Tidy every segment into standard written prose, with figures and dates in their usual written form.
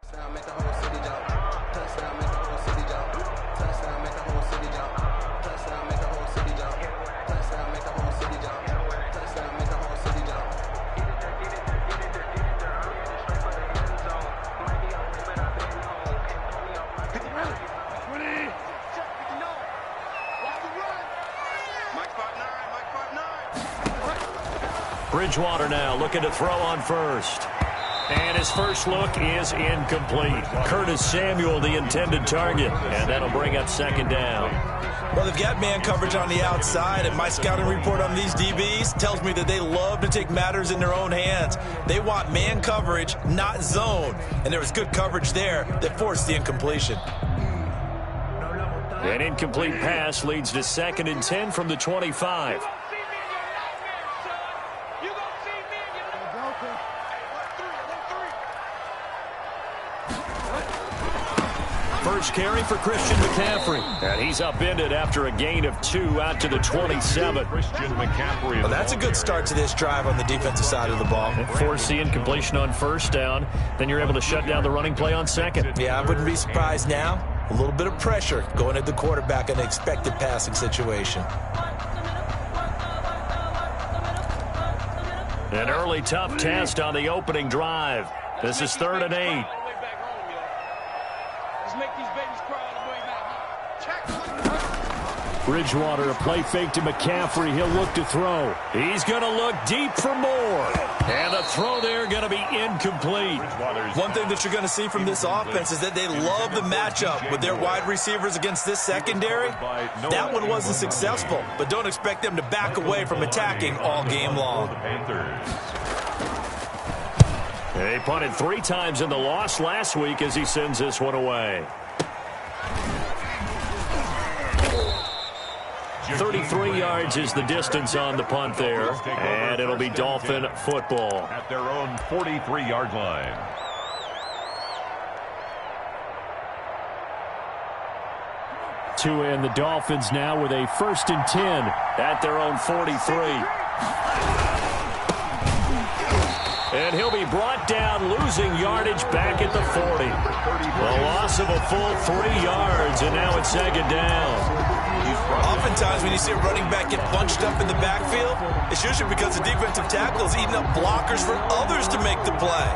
Touchdown, make the whole city jump. Touchdown, make the whole city jump. Touchdown, make the whole city jump. Touchdown, make the whole city jump. Touchdown, make the whole city jump. Touchdown, make the whole city jump. Bridgewater now looking to throw on first. And his first look is incomplete. Curtis Samuel, the intended target. And that'll bring up second down. Well, they've got man coverage on the outside, and my scouting report on these DBs tells me that they love to take matters in their own hands. They want man coverage, not zone. And there was good coverage there that forced the incompletion. An incomplete pass leads to 2nd and 10 from the 25. First carry for Christian McCaffrey. And he's upended after a gain of 2 out to the 27. Christian McCaffrey. Well, that's a good start to this drive on the defensive side of the ball. Force the incompletion on first down. Then you're able to shut down the running play on second. Yeah, I wouldn't be surprised now. A little bit of pressure going at the quarterback in an expected passing situation. An early tough test on the opening drive. This is 3rd and 8. Bridgewater, a play fake to McCaffrey. He'll look to throw. He's going to look deep for more. And the throw there going to be incomplete. One thing that you're going to see from this offense is that they love the matchup with their wide receivers against this secondary. That one wasn't successful, but don't expect them to back away from attacking all game long. They punted 3 times in the loss last week as he sends this one away. 33 yards is the distance on the punt there, and it'll be Dolphin football. At their own 43-yard line. And the Dolphins now with a 1st and 10 at their own 43. And he'll be brought down, losing yardage back at the 40. A loss of a full 3 yards, and now it's 2nd down. Oftentimes when you see a running back get bunched up in the backfield, it's usually because the defensive tackle is eating up blockers for others to make the play.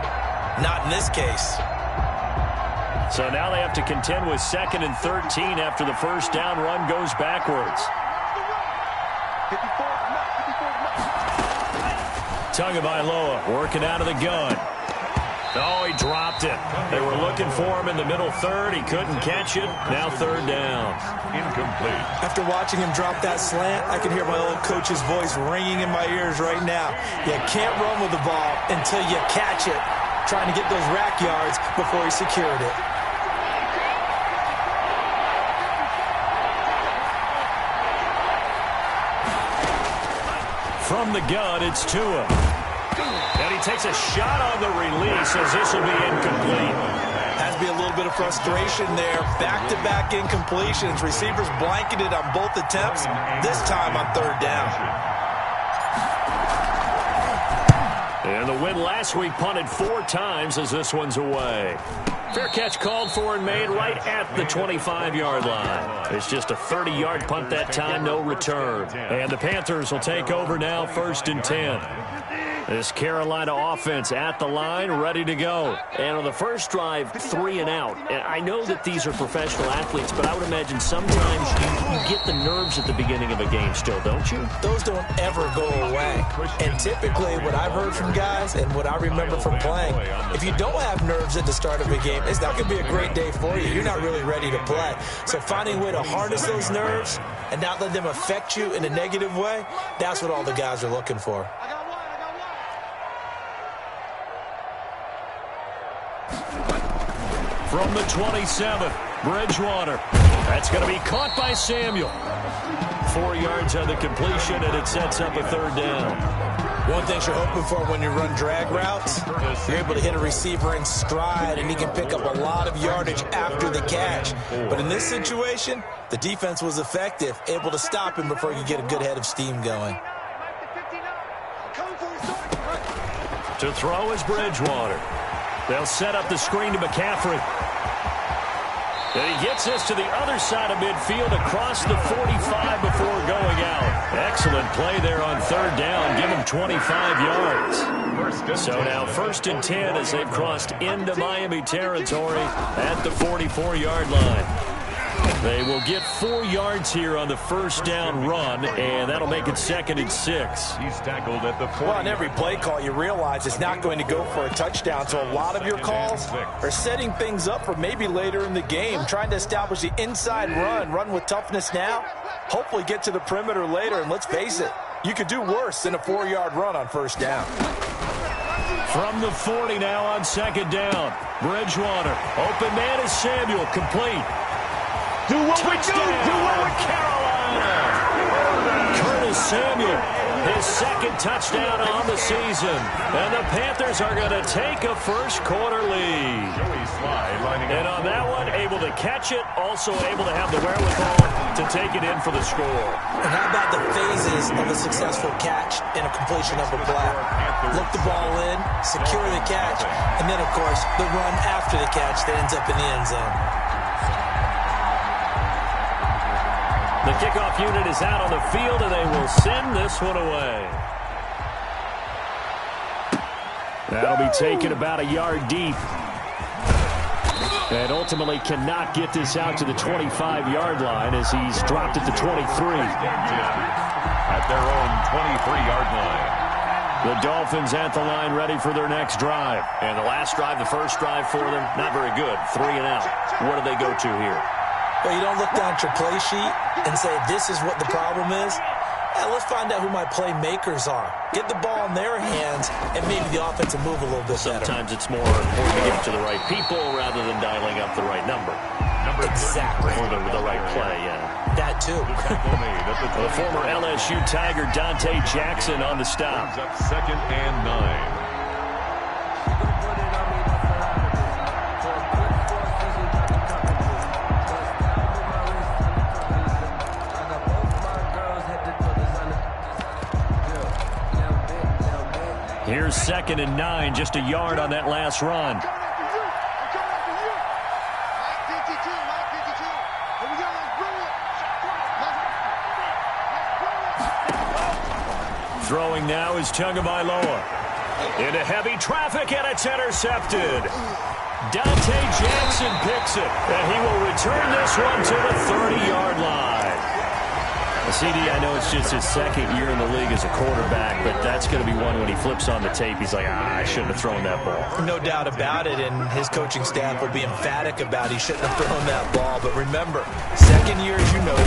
Not in this case. So now they have to contend with 2nd and 13 after the first down run goes backwards. Tagovailoa working out of the gun. Oh, he dropped it. They were looking for him in the middle 3rd. He couldn't catch it. Now 3rd down. Incomplete. After watching him drop that slant, I can hear my old coach's voice ringing in my ears right now. You can't run with the ball until you catch it. Trying to get those rack yards before he secured it. From the gun, it's Tua. And he takes a shot on the release as this will be incomplete. Has to be a little bit of frustration there. Back-to-back incompletions. Receivers blanketed on both attempts, this time on 3rd down. And the win last week punted 4 times as this one's away. Fair catch called for and made right at the 25-yard line. It's just a 30-yard punt that time, no return. And the Panthers will take over now, 1st and 10. This Carolina offense at the line, ready to go. And on the first drive, 3 and out. And I know that these are professional athletes, but I would imagine sometimes you get the nerves at the beginning of a game still, don't you? Those don't ever go away. And typically what I've heard from guys and what I remember from playing, if you don't have nerves at the start of a game, it's not going to be a great day for you. You're not really ready to play. So finding a way to harness those nerves and not let them affect you in a negative way, that's what all the guys are looking for. From the 27, Bridgewater. That's going to be caught by Samuel. 4 yards on the completion, and it sets up a 3rd down. One thing you're hoping for when you run drag routes, you're able to hit a receiver in stride, and he can pick up a lot of yardage after the catch. But in this situation, the defense was effective, able to stop him before he could get a good head of steam going. To throw is Bridgewater. They'll set up the screen to McCaffrey. And he gets this to the other side of midfield across the 45 before going out. Excellent play there on third down. Give him 25 yards. So now 1st and 10 as they've crossed into Miami territory at the 44-yard line. They will get 4 yards here on the first down run, and that'll make it 2nd and 6. He's tackled at the 40. Well, on every play call, you realize it's not going to go for a touchdown, so a lot of your calls are setting things up for maybe later in the game, trying to establish the inside run with toughness now, hopefully get to the perimeter later, and let's face it, you could do worse than a 4-yard run on first down. From the 40 now on 2nd down. Bridgewater, open man is Samuel, complete. Do what we do. Do what we Carolina. Curtis Samuel, his 2nd touchdown on the season. And the Panthers are going to take a first-quarter lead. And on that one, able to catch it, also able to have the wherewithal to take it in for the score. And how about the phases of a successful catch and a completion of a play? Look the ball in, secure the catch, and then, of course, the run after the catch that ends up in the end zone. The kickoff unit is out on the field, and they will send this one away. That'll be taken about a yard deep. And ultimately cannot get this out to the 25-yard line as he's dropped at the 23. At their own 23-yard line. The Dolphins at the line ready for their next drive. And the last drive, the first drive for them, not very good. 3 and out. What do they go to here? Well, you don't look down at your play sheet and say, this is what the problem is. Let's find out who my playmakers are. Get the ball in their hands, and maybe the offense will move a little bit better. Sometimes it's more important to get it to the right people rather than dialing up the right number. Exactly. Or the right play, yeah. That, too. The former LSU Tiger Dante Jackson on the stop. 2nd and 9. Here's 2nd and 9, just a yard on that last run. Throwing now is Tagovailoa. Into heavy traffic, and it's intercepted. Dante Jackson picks it, and he will return this one to the 30-yard line. CD, I know it's just his 2nd year in the league as a quarterback, but that's going to be one when he flips on the tape, he's like, I shouldn't have thrown that ball. No doubt about it, and his coaching staff will be emphatic about he shouldn't have thrown that ball. But remember, 2nd year, as you noted,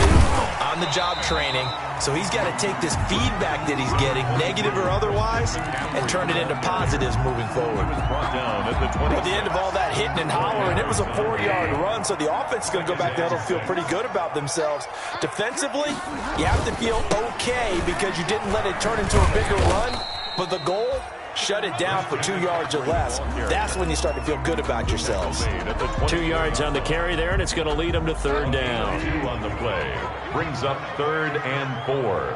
on-the-job training, so he's got to take this feedback that he's getting, negative or otherwise, and turn it into positives moving forward. At the end of all that hitting and hollering, it was a 4-yard run, so the offense is going to go back there and feel pretty good about themselves. Defensively, you have to feel okay because you didn't let it turn into a bigger run, but the goal, shut it down for 2 yards or less. That's when you start to feel good about yourselves. 2 yards on the carry there, and it's going to lead them to 3rd down. 2 on the play. Brings up 3rd and 4.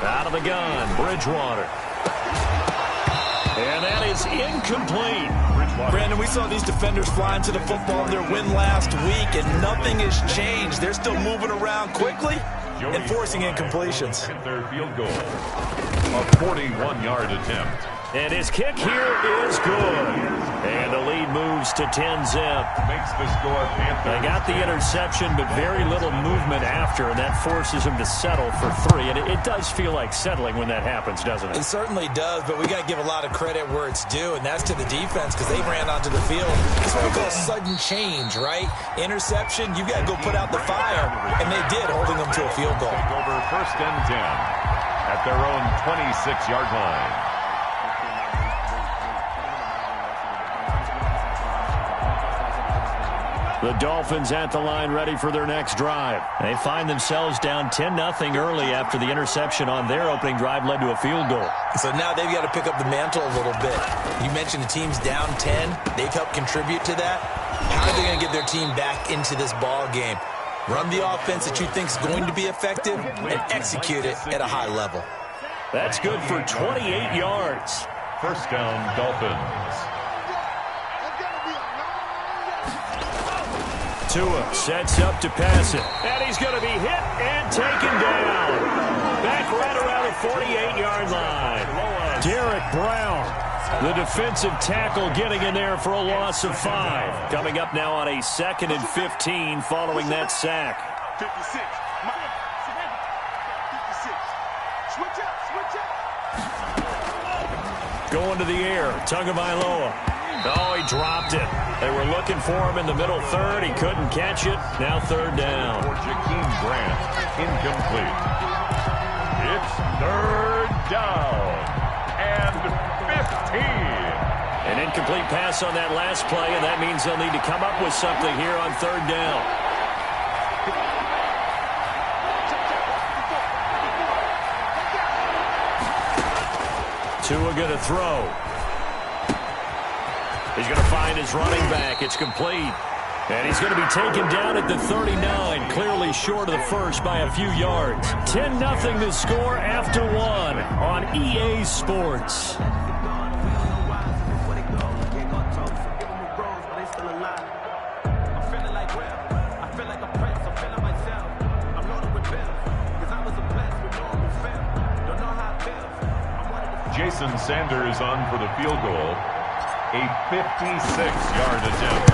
Out of the gun, Bridgewater. And that is incomplete. Brandon, we saw these defenders fly into the football in their win last week, and nothing has changed. They're still moving around quickly and forcing incompletions. Their field goal. A 41-yard attempt. And his kick here is good. And the lead moves to 10-zip. Makes the score Panthers. They got the interception, but very little movement after, and that forces him to settle for 3. And it does feel like settling when that happens, doesn't it? It certainly does, but we got to give a lot of credit where it's due, and that's to the defense because they ran onto the field. It's what we call a sudden change, right? Interception, you got to go put out the fire, and they did, holding them to a field goal. Take over 1st and 10 at their own 26-yard line. The Dolphins at the line ready for their next drive. They find themselves down 10-0 early after the interception on their opening drive led to a field goal. So now they've got to pick up the mantle a little bit. You mentioned the team's down 10. They've helped contribute to that. How are they going to get their team back into this ball game? Run the offense that you think is going to be effective and execute it at a high level. That's good for 28 yards. First down, Dolphins. Tua sets up to pass it. And he's going to be hit and taken down. Back right around the 48-yard line. Derek Brown, the defensive tackle, getting in there for a loss of 5. Coming up now on a 2nd and 15 following that sack. 56. Going to the air, Tagovailoa. Oh, he dropped it. They were looking for him in the middle third. He couldn't catch it. Now 3rd down. For Jakeem Grant, incomplete. It's 3rd down and 15. An incomplete pass on that last play, and that means they'll need to come up with something here on 3rd down. Tua going to throw. He's going to find his running back. It's complete. And he's going to be taken down at the 39, clearly short of the first by a few yards. 10-0 the score after 1 on EA Sports. Jason Sanders on for the field goal. A 56-yard attempt.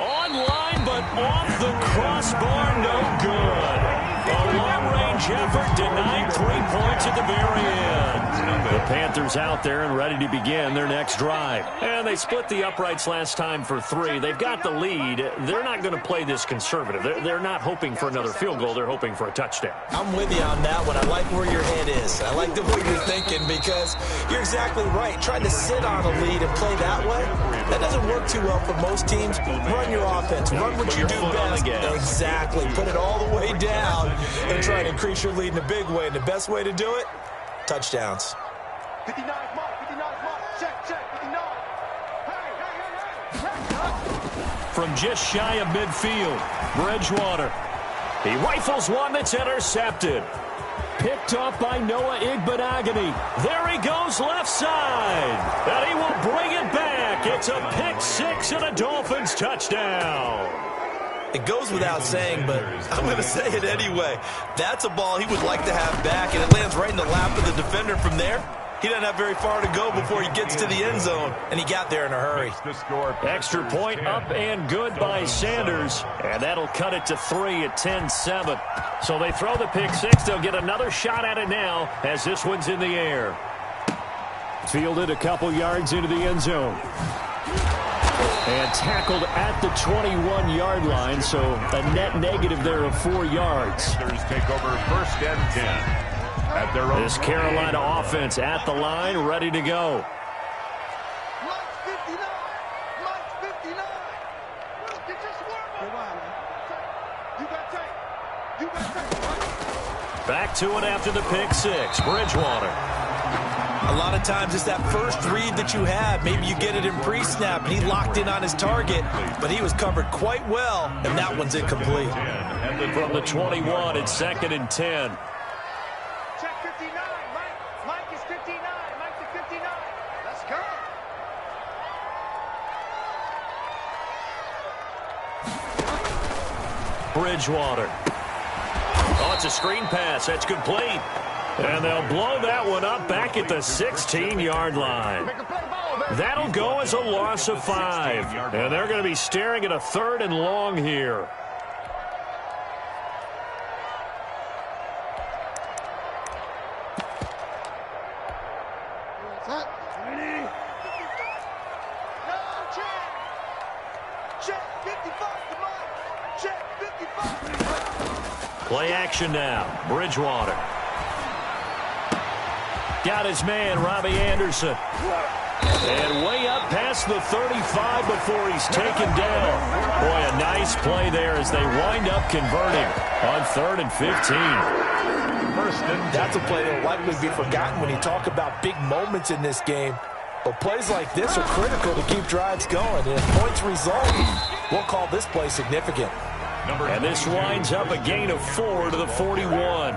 Online, but off the crossbar, no good. A long-range effort denied 3 points at the very end. The Panthers out there and ready to begin their next drive. And they split the uprights last time for 3. They've got the lead. They're not going to play this conservative. They're not hoping for another field goal. They're hoping for a touchdown. I'm with you on that one. I like where your head is. I like the way you're thinking because you're exactly right. Trying to sit on a lead and play that way, that doesn't work too well for most teams. Run your offense. Run what you do best. Exactly. Put it all the way down and try to increase your lead in a big way. And the best way to do it, touchdowns. 59 mark, 59 mark, check, 59. Hey. From just shy of midfield, Bridgewater. He rifles one that's intercepted. Picked off by Noah Igbenogany. There he goes left side. And he will bring it back. It's a pick 6 and a Dolphins touchdown. It goes without saying, but I'm going to say it anyway. That's a ball he would like to have back, and it lands right in the lap of the defender from there. He doesn't have very far to go before he gets to the end zone, and he got there in a hurry. Extra point up and good by Sanders, and that'll cut it to 3 at 10-7. So they throw the pick 6. They'll get another shot at it now as this one's in the air. Fielded a couple yards into the end zone. And tackled at the 21-yard line, so a net negative there of 4 yards. Panthers take over 1st and 10. At their own this Carolina offense at the line, ready to go. Mike's 59. Mike's 59. Get your swerve on. You got tape. You got tape. Back to it after the pick 6. Bridgewater. A lot of times it's that first read that you have. Maybe you get it in pre-snap, and he locked in on his target, but he was covered quite well, and that one's incomplete. From the 21, it's 2nd and 10. Check 59. Mike is 59. Mike's at 59. Let's go. Bridgewater. Oh, it's a screen pass. That's complete. And they'll blow that one up back at the 16-yard line. That'll go as a loss of 5. And they're going to be staring at a 3rd and long here. Play action now. Bridgewater. Got his man, Robbie Anderson. And way up past the 35 before he's taken down. Boy, a nice play there as they wind up converting on 3rd and 15. That's a play that will likely be forgotten when you talk about big moments in this game. But plays like this are critical to keep drives going. And if points result, we'll call this play significant. And this winds up a gain of 4 to the 41.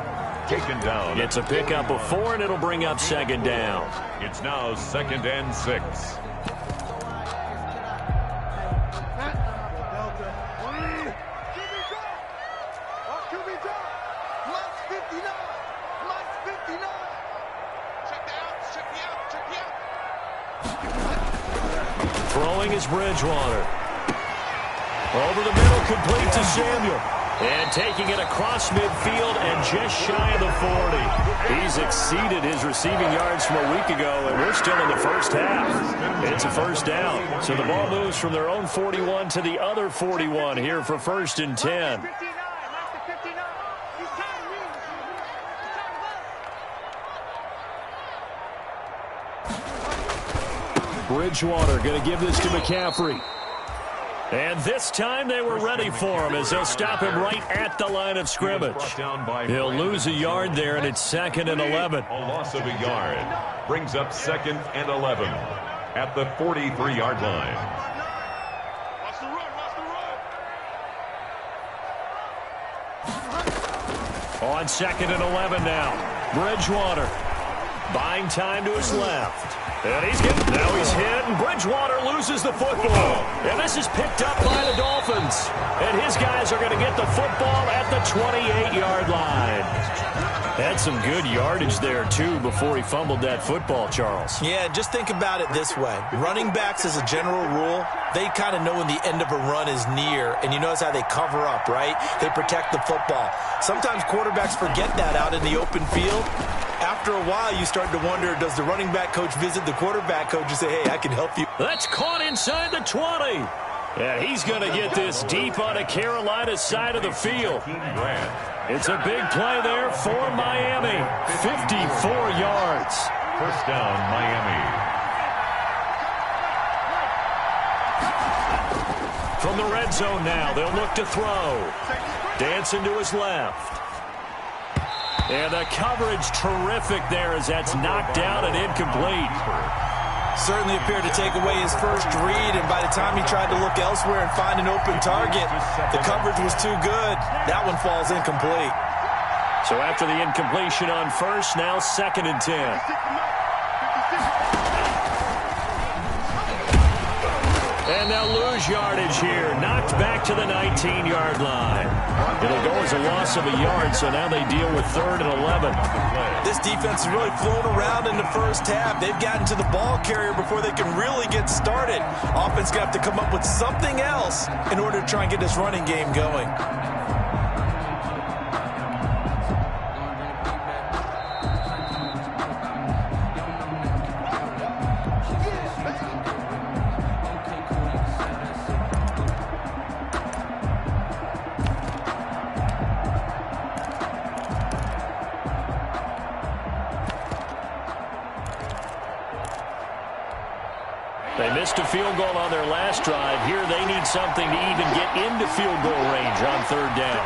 taken down. It's a pickup of 4, and it'll bring up second down. It's now 2nd and 6. Throwing is Bridgewater. Over the middle, complete to Samuel. And taking it across midfield and just shy of the 40. He's exceeded his receiving yards from a week ago, and we're still in the first half. It's a first down. So the ball moves from their own 41 to the other 41 here for 1st and 10. Bridgewater going to give this to McCaffrey. And this time they were ready for him as they'll stop him right at the line of scrimmage. He'll lose a yard there, and it's 2nd and 11. A loss of a yard brings up 2nd and 11 at the 43-yard line. On 2nd and 11 now. Bridgewater buying time to his left. And now he's hit, and Bridgewater loses the football. And this is picked up by the Dolphins. And his guys are going to get the football at the 28-yard line. Had some good yardage there, too, before he fumbled that football, Charles. Yeah, just think about it this way. Running backs, as a general rule, they kind of know when the end of a run is near, and you notice how they cover up, right? They protect the football. Sometimes quarterbacks forget that out in the open field. After a while, you start to wonder, does the running back coach visit the quarterback coach and say, hey, I can help you? That's caught inside the 20. And he's going to get this deep on a Carolina side of the field. It's a big play there for Miami. 54 yards. First down, Miami. From the red zone now, they'll look to throw. Dancing to his left. And the coverage terrific there as that's knocked down and incomplete. Certainly appeared to take away his first read, and by the time he tried to look elsewhere and find an open target, the coverage was too good. That one falls incomplete. So after the incompletion on first, now 2nd and 10. And they'll lose yardage here. Knocked back to the 19-yard line. It'll go as a loss of a yard, so now they deal with 3rd and 11. This defense has really flown around in the first half. They've gotten to the ball carrier before they can really get started. Offense got to come up with something else in order to try and get this running game going. They missed a field goal on their last drive. Here they need something to even get into field goal range on 3rd down.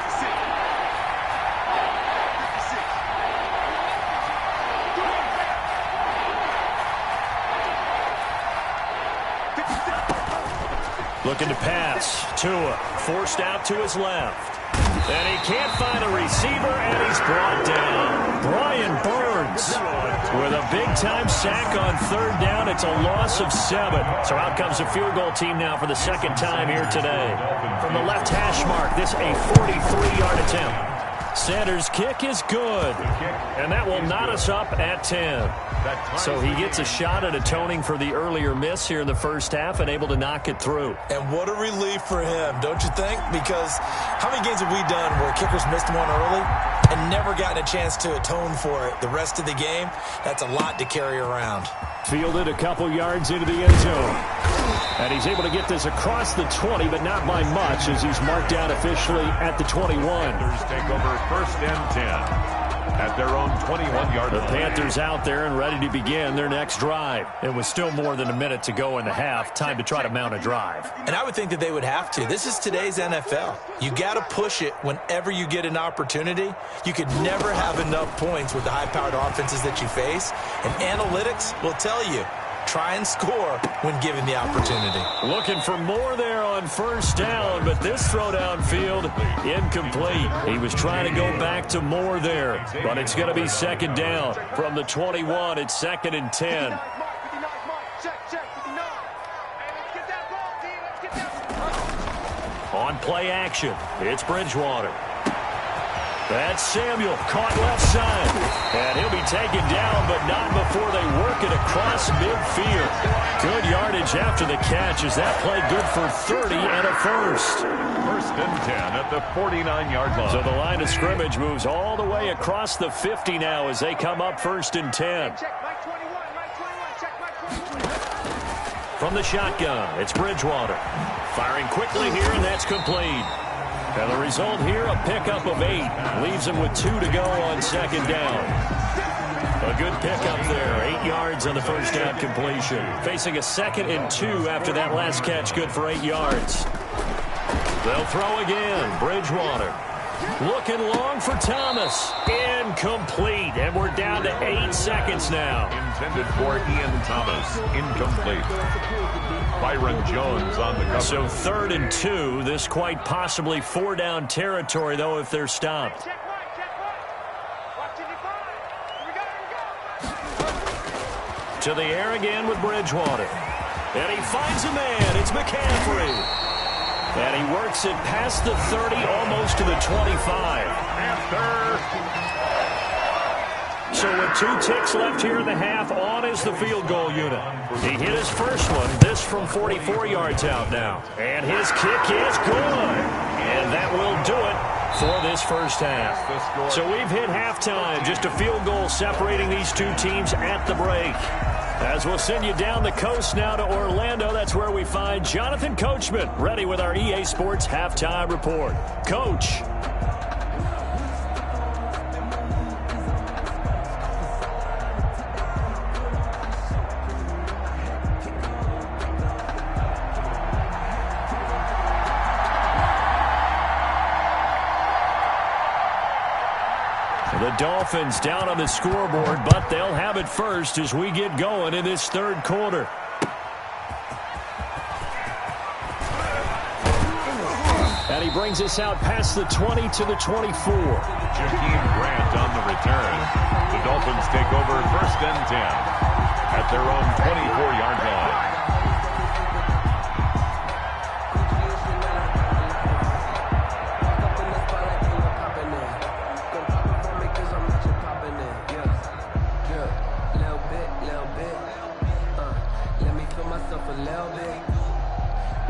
Looking to pass. Tua forced out to his left. And he can't find a receiver, and he's brought down. Brian Burns with a big-time sack on 3rd down. It's a loss of 7. So out comes the field goal team now for the 2nd time here today. From the left hash mark, this a 43-yard attempt. Sanders' kick is good, and that will knot us up at 10. So he gets a shot at atoning for the earlier miss here in the first half and able to knock it through. And what a relief for him, don't you think? Because how many games have we done where kickers missed one early and never gotten a chance to atone for it the rest of the game? That's a lot to carry around. Fielded a couple yards into the end zone. And he's able to get this across the 20, but not by much as he's marked down officially at the 21. Panthers take over 1st and 10 at their own 21-yard line. The Panthers out there and ready to begin their next drive. It was still more than a minute to go in the half. Time to try to mount a drive. And I would think that they would have to. This is today's NFL. You got to push it whenever you get an opportunity. You could never have enough points with the high-powered offenses that you face. And analytics will tell you, try and score when given the opportunity. Looking for more there on first down, but this throw downfield incomplete. He was trying to go back to more there, but it's going to be second down. From the 21, it's 2nd and 10. On play action, it's Bridgewater. That's Samuel, caught left side. And he'll be taken down, but not before they work it across midfield. Good yardage after the catch. Is that play good for 30 and a first? 1st and 10 at the 49-yard line. So the line of scrimmage moves all the way across the 50 now as they come up 1st and 10. From the shotgun, it's Bridgewater. Firing quickly here, and that's complete. And the result here, a pickup of 8. Leaves him with 2 to go on second down. A good pickup there. 8 yards on the first down completion. Facing a 2nd and 2 after that last catch, good for 8 yards. They'll throw again. Bridgewater. Looking long for Thomas. Incomplete. And we're down to 8 seconds now. Intended for Ian Thomas. Incomplete. Byron Jones on the cover. So 3rd and 2. This quite possibly 4-down territory, though, if they're stopped. To the air again with Bridgewater. And he finds a man. It's McCaffrey. And he works it past the 30, almost to the 25. So with 2 ticks left here in the half, on is the field goal unit. He hit his first one, this from 44 yards out now. And his kick is good. And that will do it for this first half. So we've hit halftime, just a field goal separating these 2 teams at the break. As we'll send you down the coast now to Orlando, that's where we find Jonathan Coachman, ready with our EA Sports Halftime Report. Coach. The Dolphins down on the scoreboard, but they'll have it first as we get going in this 3rd quarter. And he brings us out past the 20 to the 24. Jakeem Grant on the return. The Dolphins take over 1st and 10 at their own 24-yard line.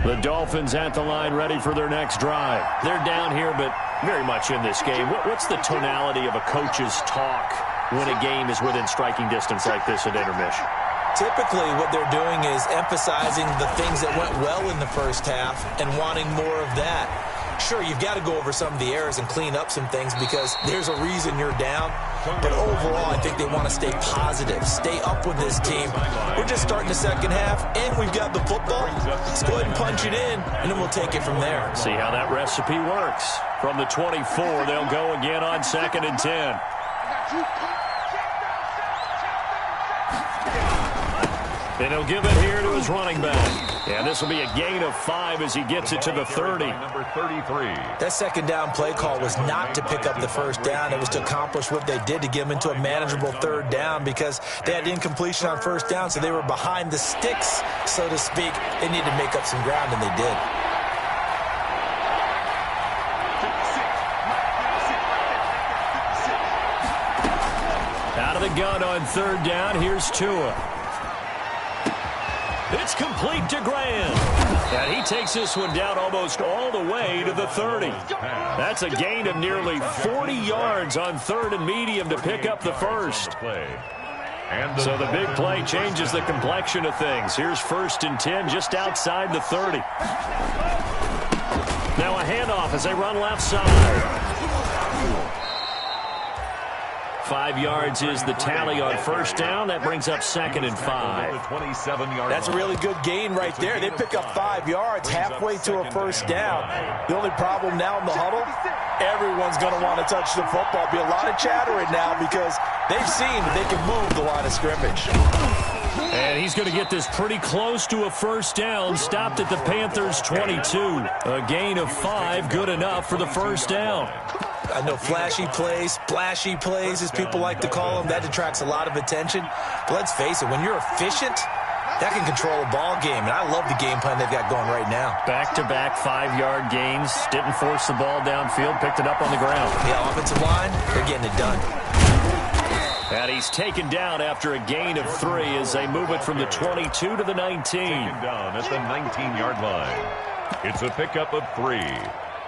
The Dolphins at the line ready for their next drive. They're down here, but very much in this game. What's the tonality of a coach's talk when a game is within striking distance like this at intermission? Typically, what they're doing is emphasizing the things that went well in the first half and wanting more of that. Sure, you've got to go over some of the errors and clean up some things because there's a reason you're down. But overall, I think they want to stay positive, stay up with this team. We're just starting the second half, and we've got the football. Let's go ahead and punch it in, and then we'll take it from there. See how that recipe works. From the 24, they'll go again on 2nd and 10. And he'll give it here to his running back. And this will be a gain of 5 as he gets it to the 30. Number 33. That second down play call was not to pick up the first down. It was to accomplish what they did to get them into a manageable 3rd down because they had incompletion on first down, so they were behind the sticks, so to speak. They needed to make up some ground, and they did. Out of the gun on 3rd down, here's Tua. It's complete to Grant. And he takes this one down almost all the way to the 30. That's a gain of nearly 40 yards on 3rd and medium to pick up the first. So the big play changes the complexion of things. Here's 1st and 10 just outside the 30. Now a handoff as they run left side. 5 yards is the tally on first down. That brings up 2nd and 5. That's a really good gain right there. They pick up 5 yards halfway to a first down. The only problem now in the huddle, everyone's going to want to touch the football. Be a lot of chattering now because they've seen that they can move the line of scrimmage. And he's going to get this pretty close to a first down, stopped at the Panthers' 22. A gain of 5, good enough for the first down. I know flashy plays, splashy plays, as people like to call them, that attracts a lot of attention. But let's face it, when you're efficient, that can control a ball game. And I love the game plan they've got going right now. Back-to-back 5-yard gains, didn't force the ball downfield, picked it up on the ground. Yeah, offensive line, they're getting it done. And he's taken down after a gain of 3 as they move it from the 22 to the 19. Taken down at the 19-yard line. It's a pickup of 3.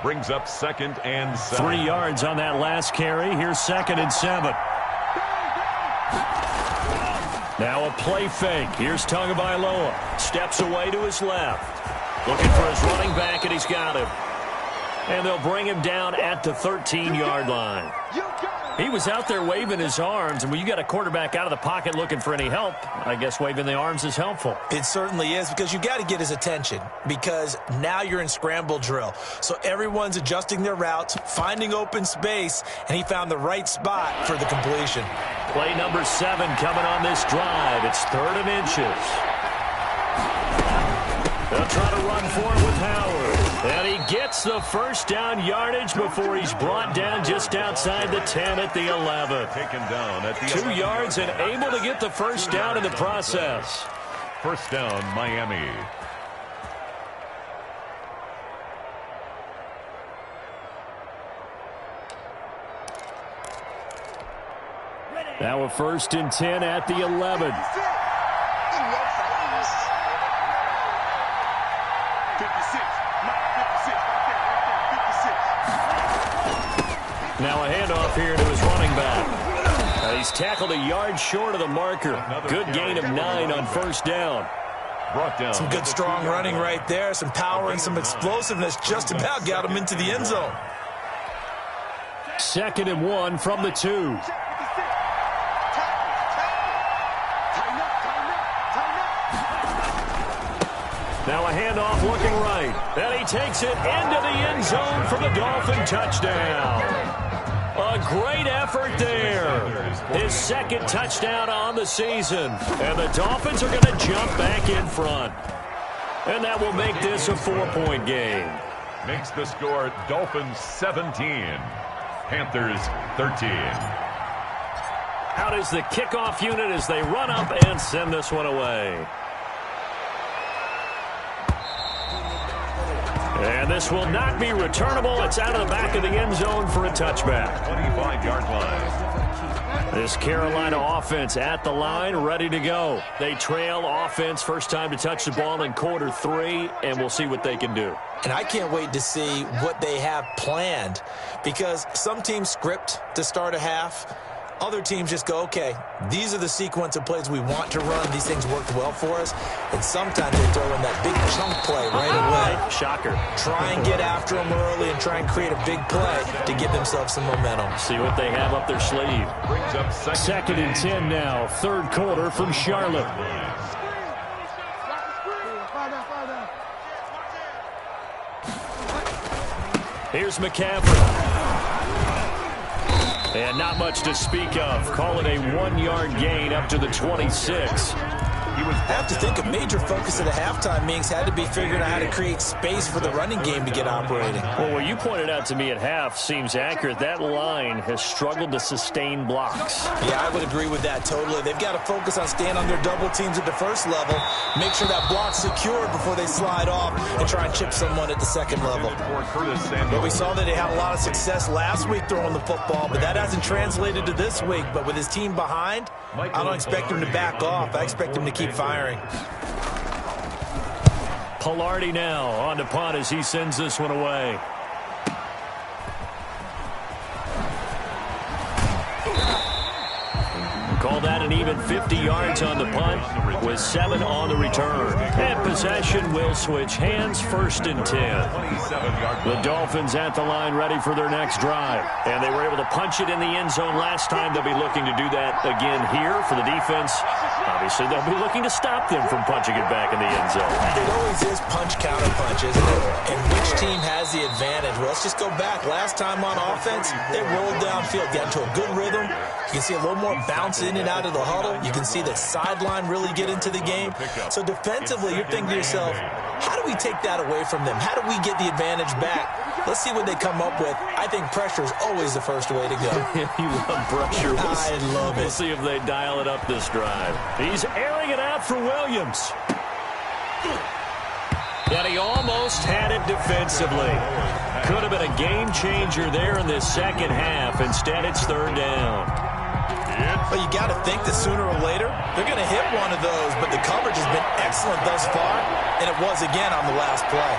Brings up 2nd and 7. 3 yards on that last carry. Here's 2nd and 7. Now a play fake. Here's Tagovailoa. Steps away to his left. Looking for his running back, and he's got him. And they'll bring him down at the 13-yard line. He was out there waving his arms, and when you got a quarterback out of the pocket looking for any help, I guess waving the arms is helpful. It certainly is, because you got to get his attention, because now you're in scramble drill. So everyone's adjusting their routes, finding open space, and he found the right spot for the completion. Play number 7 coming on this drive. It's 3rd and inches. They'll try to run for it with Howard. And he gets the first down yardage before he's brought down just outside the 10 at the 11. Taken down at the 2 yards and able to get the first down in the process. First down, Miami. Now a 1st and 10 at the 11. Now a handoff here to his running back. He's tackled a yard short of the marker. Good gain of 9 on first down. Brought down. Some good strong running right there. Some power and some explosiveness just about got him into the end zone. 2nd and 1 from the 2. Now a handoff looking right. And he takes it into the end zone for the Dolphin touchdown. A great effort there. His 2nd touchdown on the season. And the Dolphins are going to jump back in front. And that will make this a 4-point game. Makes the score Dolphins 17. Panthers 13. Out is the kickoff unit as they run up and send this one away. And this will not be returnable. It's out of the back of the end zone for a touchback. 25-yard line. This Carolina offense at the line, ready to go. They trail offense, first time to touch the ball in quarter 3, and we'll see what they can do. And I can't wait to see what they have planned, because some teams script to start a half. Other teams just go, okay, these are the sequence of plays we want to run. These things worked well for us. And sometimes they throw in that big chunk play right away. Shocker. Try and get after them early and try and create a big play to give themselves some momentum. See what they have up their sleeve. Brings up 2nd and 10 now, 3rd quarter from Charlotte. Here's McCaffrey. And not much to speak of. Call it a 1-yard gain up to the 26. I have to think a major focus of the halftime meetings had to be figuring out how to create space for the running game to get operating. Well, what you pointed out to me at half seems accurate. That line has struggled to sustain blocks. Yeah, I would agree with that totally. They've got to focus on staying on their double teams at the first level, make sure that block's secured before they slide off, and try and chip someone at the second level. But we saw that they had a lot of success last week throwing the football, but that hasn't translated to this week. But with his team behind, I don't expect him to back off. I expect him to keep firing. Pilardi now on to punt as he sends this one away. Call that an even 50 yards on the punt with 7 on the return. And possession will switch hands, 1st and 10. The Dolphins at the line ready for their next drive. And they were able to punch it in the end zone last time. They'll be looking to do that again here for the defense. Obviously, they'll be looking to stop them from punching it back in the end zone. It always is punch, counter punch, isn't it? And which team has the advantage? Well, let's just go back. Last time on offense, they rolled downfield, got into a good rhythm. You can see a little more bounce in in and out of the huddle. You can see the sideline really get into the game. So defensively, you're thinking to yourself, how do we take that away from them? How do we get the advantage back? Let's see what they come up with. I think pressure is always the first way to go. You love pressure. I love it. We'll see if they dial it up this drive. He's airing it out for Williams. And he almost had it defensively. Could have been a game changer there in this second half. Instead, it's third down. Well, you got to think that sooner or later they're going to hit one of those, but the coverage has been excellent thus far, and it was again on the last play.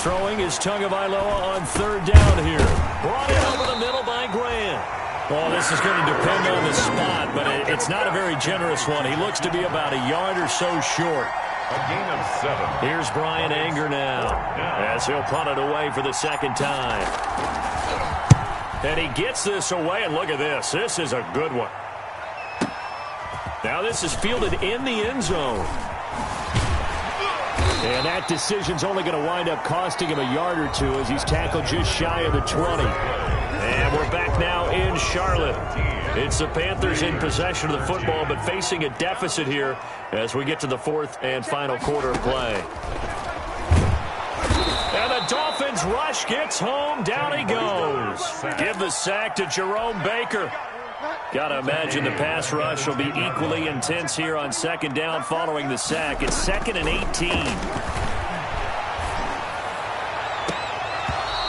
Throwing is Tagovailoa on third down here. Brought in over the middle by Grant. Well, this is going to depend on the spot, but it's not a very generous one. He looks to be about a yard or so short. A gain of 7. Here's Brian Anger now, as he'll punt it away for the second time. And he gets this away, and look at this. This is a good one. Now this is fielded in the end zone. And that decision's only going to wind up costing him a yard or two as he's tackled just shy of the 20. And we're back now in Charlotte. It's the Panthers in possession of the football, but facing a deficit here as we get to the fourth and final quarter of play. And the Dolphins rush gets home. Down he goes. Give the sack to Jerome Baker. Got to imagine the pass rush will be equally intense here on second down following the sack. It's 2nd and 18.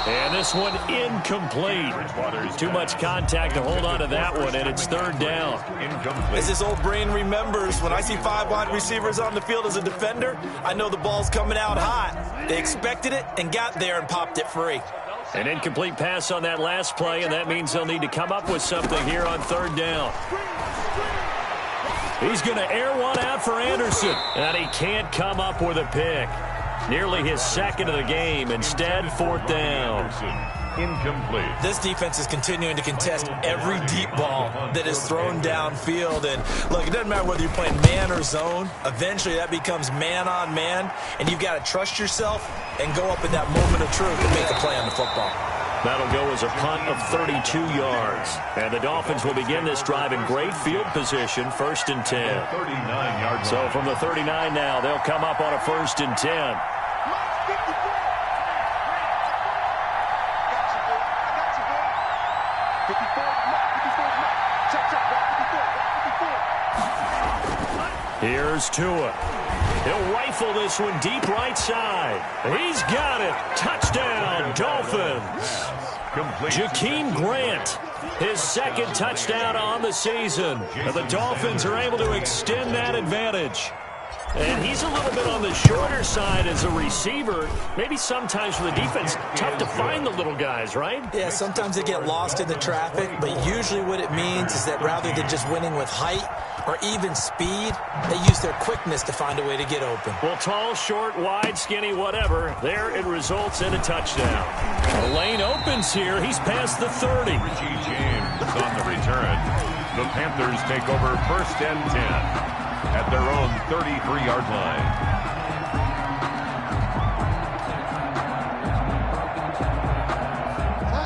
And this one incomplete. Too much contact to hold on to that one, and it's third down. As this old brain remembers, when I see 5 wide receivers on the field as a defender, I know the ball's coming out hot. They expected it and got there and popped it free. An incomplete pass on that last play, and that means they'll need to come up with something here on third down. He's going to air one out for Anderson, and he can't come up with a pick. Nearly his second of the game. Instead, fourth down. Incomplete. This defense is continuing to contest every deep ball that is thrown downfield. And look, it doesn't matter whether you're playing man or zone. Eventually, that becomes man on man, and you've got to trust yourself and go up in that moment of truth and make a play on the football. That'll go as a punt of 32 yards. And the Dolphins will begin this drive in great field position, 1st and 10. 39 yards. So from the 39 now, they'll come up on a 1st and 10. Here's Tua. He'll rifle this one deep right side. He's got it. Touchdown, Dolphins. Jakeem Grant, his second touchdown on the season. And the Dolphins are able to extend that advantage. And he's a little bit on the shorter side as a receiver. Maybe sometimes for the defense, tough to find the little guys, right? Yeah, sometimes they get lost in the traffic, but usually what it means is that rather than just winning with height or even speed, they use their quickness to find a way to get open. Well, tall, short, wide, skinny, whatever, there it results in a touchdown. The lane opens here. He's past the 30. Richie James on the return. The Panthers take over 1st and 10. At their own 33-yard line.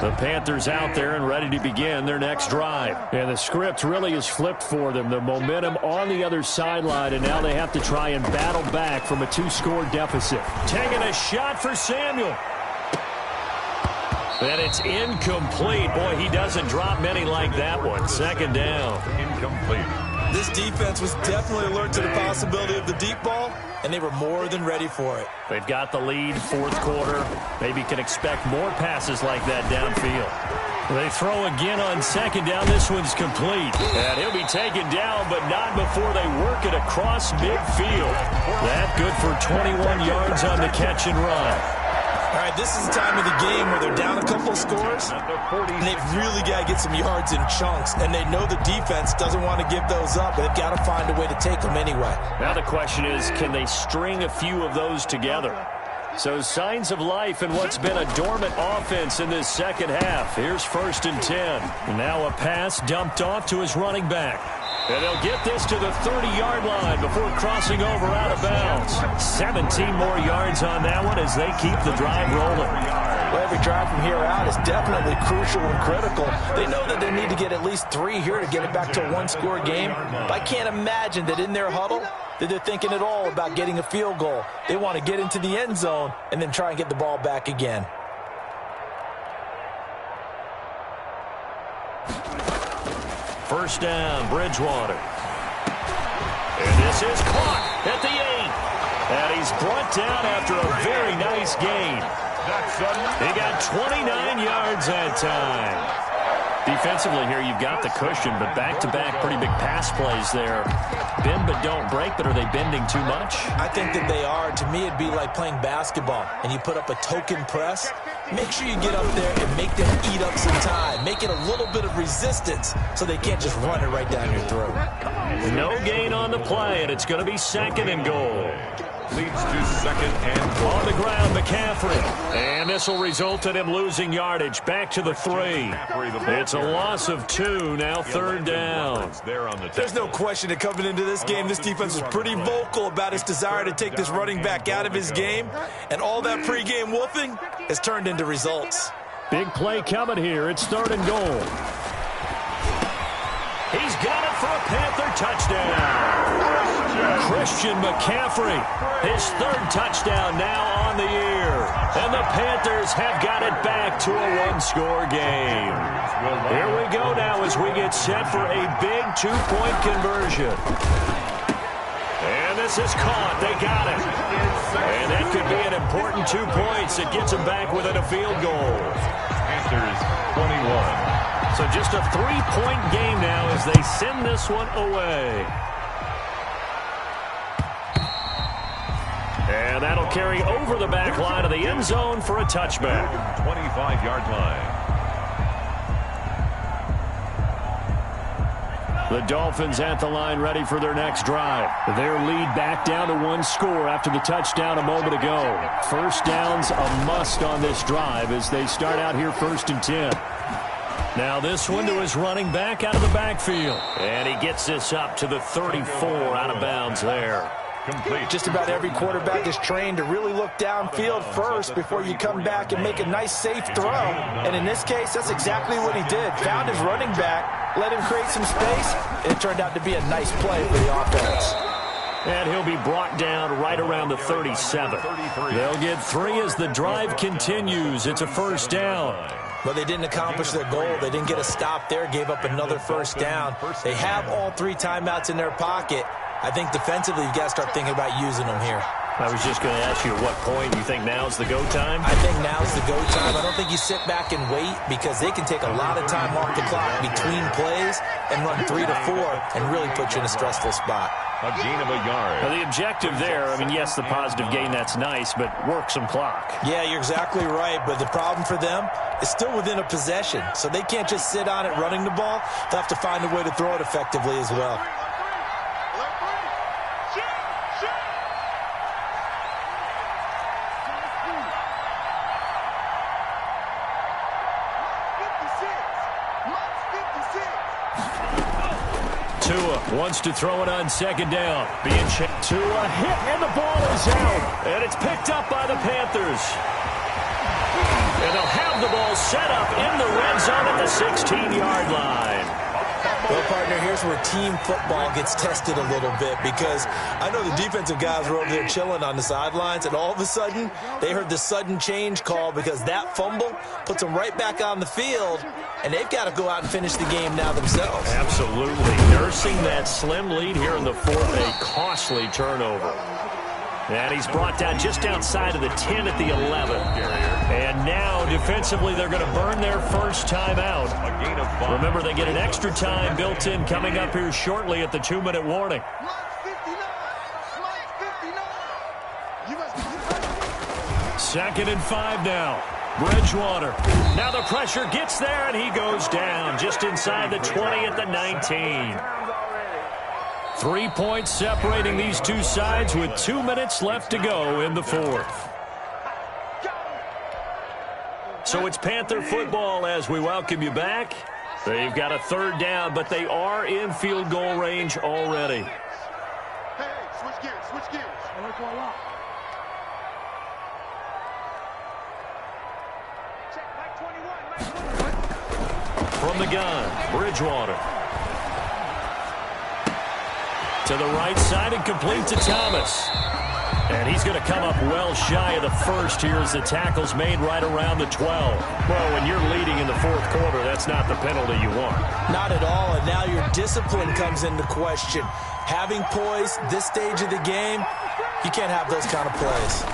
The Panthers out there and ready to begin their next drive. And the script really is flipped for them. The momentum on the other sideline, and now they have to try and battle back from a 2-score deficit. Taking a shot for Samuel. And it's incomplete. Boy, he doesn't drop many like that one. 2nd down. Incomplete. This defense was definitely alert to the possibility of the deep ball, and they were more than ready for it. They've got the lead, 4th quarter. Maybe can expect more passes like that downfield. They throw again on 2nd down. This one's complete. And he'll be taken down, but not before they work it across midfield. That good for 21 yards on the catch and run. All right, this is the time of the game where they're down a couple of scores, and they've really got to get some yards in chunks, and they know the defense doesn't want to give those up, but they've got to find a way to take them anyway. Now the question is, can they string a few of those together? So signs of life in what's been a dormant offense in this second half. Here's 1st and 10. Now a pass dumped off to his running back. And they'll get this to the 30-yard line before crossing over out of bounds. 17 more yards on that one as they keep the drive rolling. Well, every drive from here out is definitely crucial and critical. They know that they need to get at least 3 here to get it back to a one-score game. But I can't imagine that in their huddle that they're thinking at all about getting a field goal. They want to get into the end zone and then try and get the ball back again. First down, Bridgewater. And this is caught at the 8. And he's brought down after a very nice gain. He got 29 yards that time. Defensively here, you've got the cushion, but back-to-back pretty big pass plays there. Bend but don't break, but are they bending too much? I think that they are. To me, it'd be like playing basketball, and you put up a token press. Make sure you get up there and make them eat up some time. Make it a little bit of resistance so they can't just run it right down your throat. No gain on the play, and it's going to be 2nd and goal. Leads to 2nd and goal. On the ground, McCaffrey. And this will result in him losing yardage. Back to the 3. It's a loss of 2, now 3rd down. There's no question that coming into this game, this defense was pretty vocal about its desire to take this running back out of his game. And all that pregame wolfing has turned into results. Big play coming here. It's 3rd and goal. He's got it for a Panther touchdown. Christian McCaffrey, his 3rd touchdown now on the year. And the Panthers have got it back to a one-score game. Here we go now as we get set for a big 2-point conversion. And this is caught. They got it. And that could be an important 2 points. It gets them back within a field goal. Panthers 21. So just a 3-point game now as they send this one away. And that'll carry over the back line of the end zone for a touchback. 25-yard line. The Dolphins at the line ready for their next drive. Their lead back down to 1 score after the touchdown a moment ago. First down's a must on this drive as they start out here 1st and 10. Now this one to his running back out of the backfield. And he gets this up to the 34 out of bounds there. Complete. Just about every quarterback is trained to really look downfield first before you come back and make a nice, safe throw. And in this case, that's exactly what he did. Found his running back, let him create some space, and it turned out to be a nice play for the offense. And he'll be brought down right around the 37. They'll get 3 as the drive continues. It's a first down. But they didn't accomplish their goal. They didn't get a stop there, gave up another first down. They have all 3 timeouts in their pocket. I think defensively, you've got to start thinking about using them here. I was just going to ask you at what point you think now's the go time? I think now's the go time. I don't think you sit back and wait because they can take a lot of time off the clock between plays and run 3 to 4 and really put you in a stressful spot. A gain of a yard. Well, the objective there, I mean, yes, the positive gain, that's nice, but work some clock. Yeah, you're exactly right, but the problem for them is still within a possession, so they can't just sit on it running the ball. They'll have to find a way to throw it effectively as well. Wants to throw it on 2nd down. Being checked to a hit, and the ball is out. And it's picked up by the Panthers. And they'll have the ball set up in the red zone at the 16-yard line. Well, partner, here's where team football gets tested a little bit because I know the defensive guys were over there chilling on the sidelines, and all of a sudden, they heard the sudden change call because that fumble puts them right back on the field, and they've got to go out and finish the game now themselves. Absolutely. Nursing that slim lead here in the 4th, a costly turnover. And he's brought down just outside of the 10 at the 11. And now, defensively, they're going to burn their first time out. Remember, they get an extra time built in coming up here shortly at the 2-minute warning. 2nd and 5 now. Bridgewater. Now the pressure gets there, and he goes down just inside the 20 at the 19. 3 points separating these two sides with 2 minutes left to go in the 4th. So it's Panther football as we welcome you back. They've got a third down, but they are in field goal range already. Hey, switch gears, switch gears. Check, Mike 21, Mike 21. From the gun, Bridgewater. To the right side and complete to Thomas. And he's going to come up well shy of the first here as the tackle's made right around the 12. Well, when you're leading in the fourth quarter, that's not the penalty you want. Not at all, and now your discipline comes into question. Having poise this stage of the game, you can't have those kind of plays.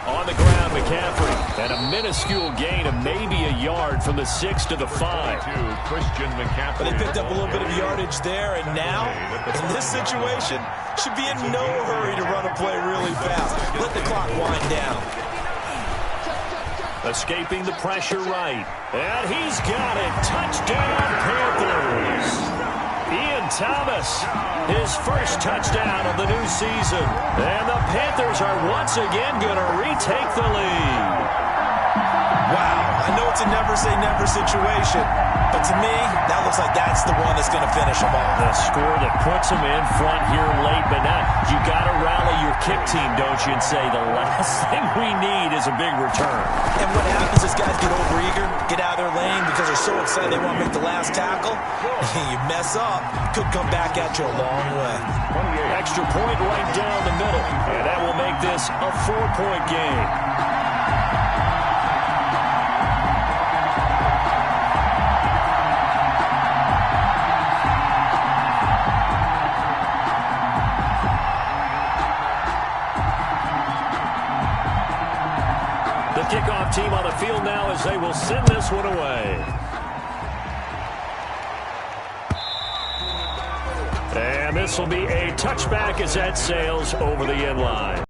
On the ground, McCaffrey, and a minuscule gain of maybe a yard from the 6 to the 5. Christian McCaffrey. But they picked up a little bit of yardage there, and now, in this situation, should be in no hurry to run a play really fast. Let the clock wind down. Escaping the pressure right. And he's got it. Touchdown, Panthers. Ian Thomas, his first touchdown of the new season. And the Panthers are once again going to retake the lead. Wow, I know it's a never-say-never situation, but to me, that looks like that's the one that's going to finish them off. The score that puts them in front here late, but now you got to rally your kick team, don't you, and say the last thing we need is a big return. And what happens is guys get overeager, get out of their lane because they're so excited they want to make the last tackle. You mess up, could come back at you a long way. Extra point right down the middle, and that will make this a 4-point game. The kickoff team on the field now as they will send this one away. And this will be a touchback as that sails over the end line.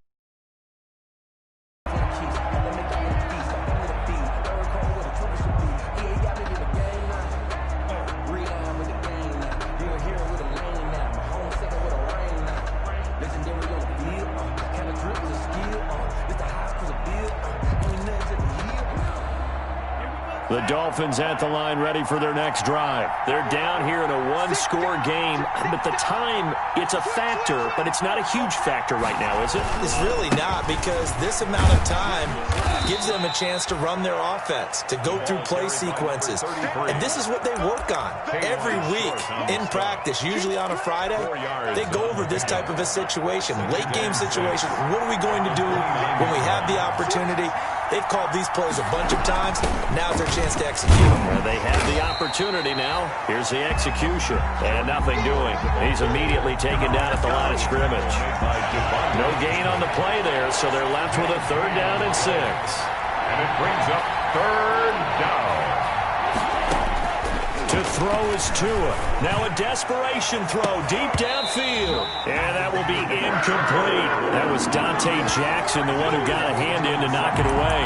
The Dolphins at the line ready for their next drive. They're down here in a one-score game, but the time, it's a factor, but it's not a huge factor right now, is it? It's really not, because this amount of time gives them a chance to run their offense, to go through play sequences. And this is what they work on every week in practice, usually on a Friday. They go over this type of a situation, late-game situation. What are we going to do when we have the opportunity? They've called these plays a bunch of times. Now's their chance to execute. Well, they have the opportunity now. Here's the execution. And nothing doing. He's immediately taken down at the line of scrimmage. No gain on the play there, so they're left with a 3rd down and 6. And it brings up 3rd down. To throw is Tua. Now a desperation throw deep downfield. And that will be incomplete. That was Dante Jackson, the one who got a hand in to knock it away.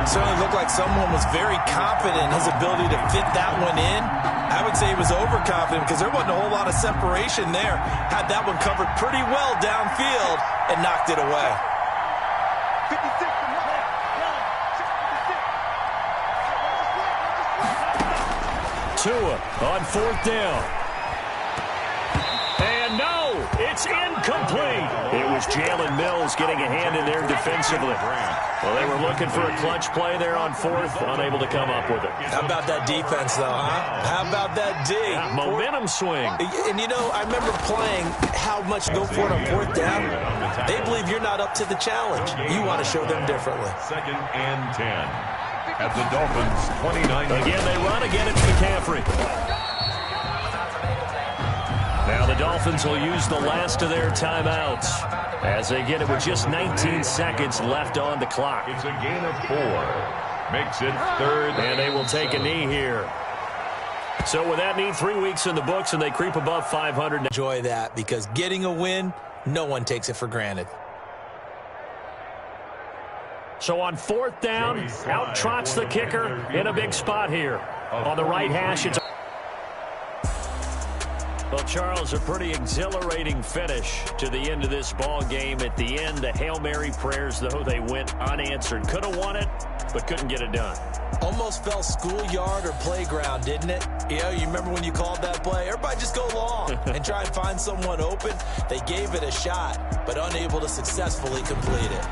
It certainly looked like someone was very confident in his ability to fit that one in. I would say he was overconfident because there wasn't a whole lot of separation there. Had that one covered pretty well downfield and knocked it away. 56. Tua on 4th down. And no, it's incomplete. It was Jalen Mills getting a hand in there defensively. Well, they were looking for a clutch play there on 4th, unable to come up with it. How about that defense, though, huh? How about that D? Yeah, momentum swing. And, you know, I remember playing how much to go for it on 4th down. They believe you're not up to the challenge. You want to show them differently. 2nd and 10. At the Dolphins' 29. Again, they run again. It's McCaffrey. Now the Dolphins will use the last of their timeouts as they get it with just 19 seconds left on the clock. It's a gain of 4. Makes it 3rd. And they will take a knee here. So with that knee, 3 weeks in the books, and they creep above 500. Enjoy that, because getting a win, no one takes it for granted. So on 4th down, out trots the kicker in a big spot here. On the right hash, it's Well, Charles, a pretty exhilarating finish to the end of this ball game. At the end, the Hail Mary prayers, though, they went unanswered. Could have won it, but couldn't get it done. Almost felt schoolyard or playground, didn't it? You remember when you called that play? Everybody just go long and try and find someone open. They gave it a shot, but unable to successfully complete it.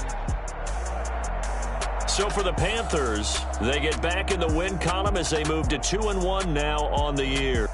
So for the Panthers, they get back in the win column as they move to 2-1 now on the year.